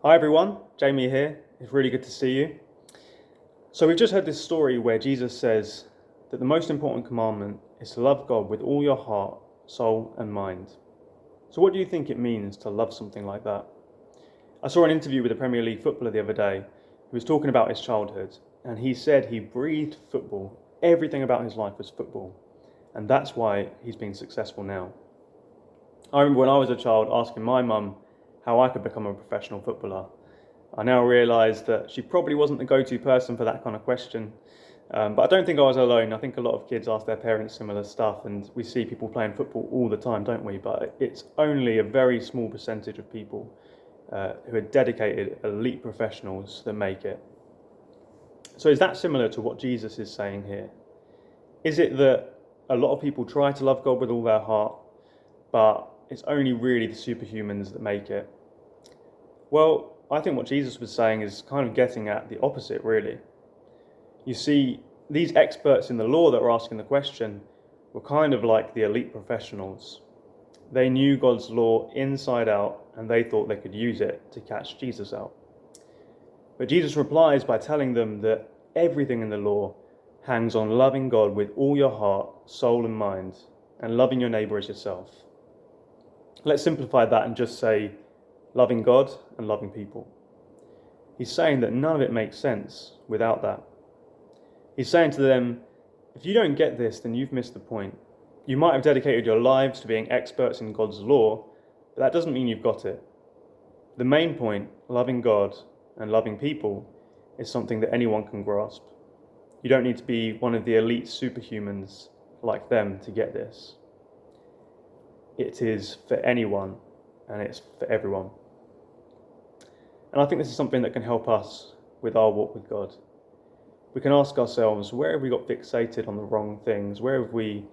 Hi everyone, Jamie here. It's really good to see you. So we've just heard this story where Jesus says that the most important commandment is to love God with all your heart, soul, and mind. So what do you think it means to love something like that? I saw an interview with a Premier League footballer the other day who was talking about his childhood, and he said he breathed football. Everything about his life was football, and that's why he's been successful now. I remember when I was a child asking my mum how I could become a professional footballer. I now realise that she probably wasn't the go-to person for that kind of question. But I don't think I was alone. I think a lot of kids ask their parents similar stuff, and we see people playing football all the time, don't we? But it's only a very small percentage of people who are dedicated elite professionals that make it. So is that similar to what Jesus is saying here? Is it that a lot of people try to love God with all their heart, but it's only really the superhumans that make it? Well, I think what Jesus was saying is kind of getting at the opposite, really. You see, these experts in the law that were asking the question were kind of like the elite professionals. They knew God's law inside out, and they thought they could use it to catch Jesus out. But Jesus replies by telling them that everything in the law hangs on loving God with all your heart, soul, and mind, and loving your neighbour as yourself. Let's simplify that and just say loving God and loving people. He's saying that none of it makes sense without that. He's saying to them, if you don't get this, then you've missed the point. You might have dedicated your lives to being experts in God's law, but that doesn't mean you've got it. The main point, loving God and loving people, is something that anyone can grasp. You don't need to be one of the elite superhumans like them to get this. It is for anyone, and it's for everyone. And I think this is something that can help us with our walk with God. We can ask ourselves, where have we got fixated on the wrong things? Where have we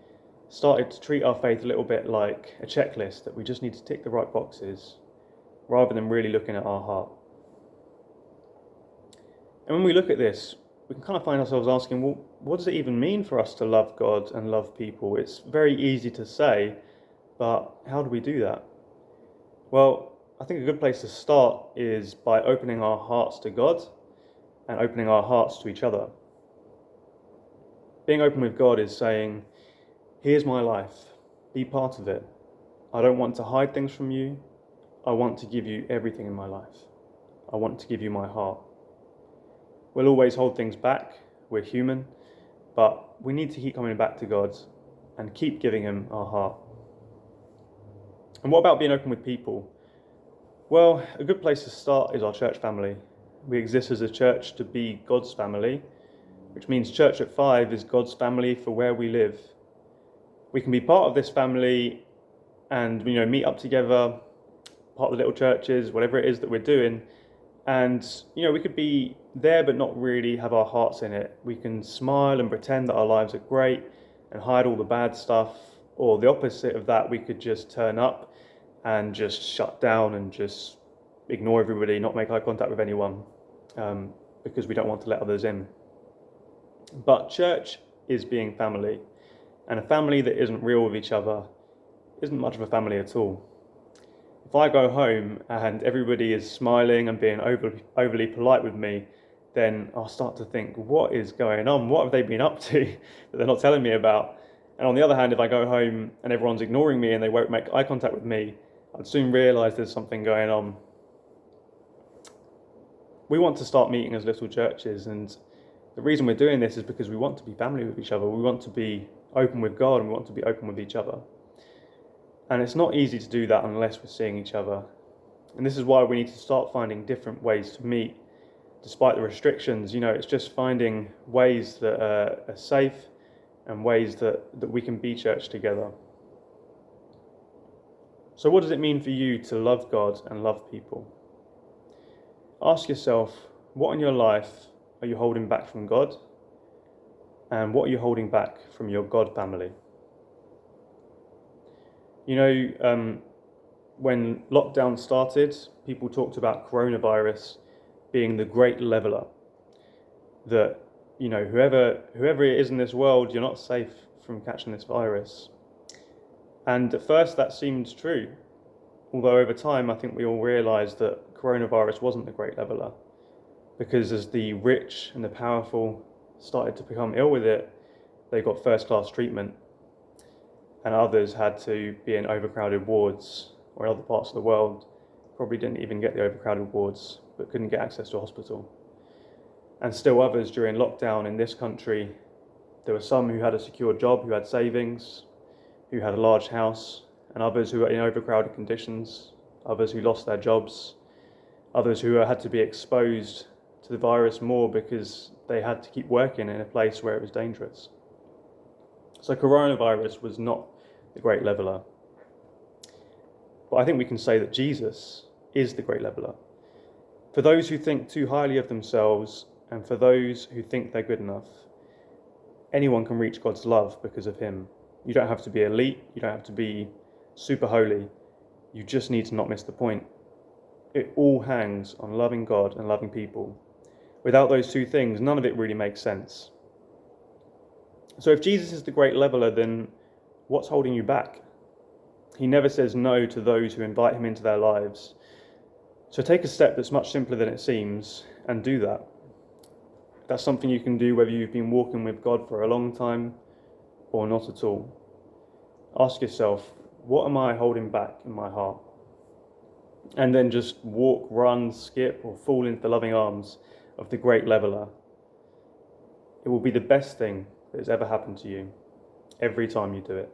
started to treat our faith a little bit like a checklist that we just need to tick the right boxes, rather than really looking at our heart? And when we look at this, we can kind of find ourselves asking, well, what does it even mean for us to love God and love people? It's very easy to say, but how do we do that? Well, I think a good place to start is by opening our hearts to God and opening our hearts to each other. Being open with God is saying, here's my life, be part of it. I don't want to hide things from you. I want to give you everything in my life. I want to give you my heart. We'll always hold things back, we're human, but we need to keep coming back to God and keep giving him our heart. And what about being open with people? Well, a good place to start is our church family. We exist as a church to be God's family, which means Church at Five is God's family for where we live. We can be part of this family and meet up together, part of the little churches, whatever it is that we're doing, and we could be there but not really have our hearts in it. We can smile and pretend that our lives are great and hide all the bad stuff, or the opposite of that, we could just turn up and just shut down and just ignore everybody, not make eye contact with anyone, because we don't want to let others in. But church is being family, and a family that isn't real with each other isn't much of a family at all. If I go home and everybody is smiling and being overly polite with me, then I'll start to think, what is going on? What have they been up to that they're not telling me about? And on the other hand, if I go home and everyone's ignoring me and they won't make eye contact with me, I'd soon realise there's something going on. We want to start meeting as little churches, and the reason we're doing this is because we want to be family with each other. We want to be open with God and we want to be open with each other. And it's not easy to do that unless we're seeing each other. And this is why we need to start finding different ways to meet, despite the restrictions. It's just finding ways that are safe and ways that we can be church together. So what does it mean for you to love God and love people? Ask yourself, what in your life are you holding back from God? And what are you holding back from your God family? When lockdown started, people talked about coronavirus being the great leveler. That, whoever it is in this world, you're not safe from catching this virus. And at first that seemed true. Although over time, I think we all realised that coronavirus wasn't the great leveller, because as the rich and the powerful started to become ill with it, they got first-class treatment, and others had to be in overcrowded wards, or in other parts of the world probably didn't even get the overcrowded wards, but couldn't get access to a hospital. And still others during lockdown in this country, there were some who had a secure job, who had savings, who had a large house, and others who were in overcrowded conditions, others who lost their jobs, others who had to be exposed to the virus more because they had to keep working in a place where it was dangerous. So coronavirus was not the great leveller. But I think we can say that Jesus is the great leveller. For those who think too highly of themselves, and for those who think they're good enough, anyone can reach God's love because of him. You don't have to be elite, you don't have to be super holy, you just need to not miss the point. It all hangs on loving God and loving people. Without those two things, none of it really makes sense. So if Jesus is the great leveller, then what's holding you back? He never says no to those who invite him into their lives. So take a step that's much simpler than it seems and do that. That's something you can do whether you've been walking with God for a long time or not at all. Ask yourself, what am I holding back in my heart? And then just walk, run, skip, or fall into the loving arms of the great leveller. It will be the best thing that has ever happened to you every time you do it.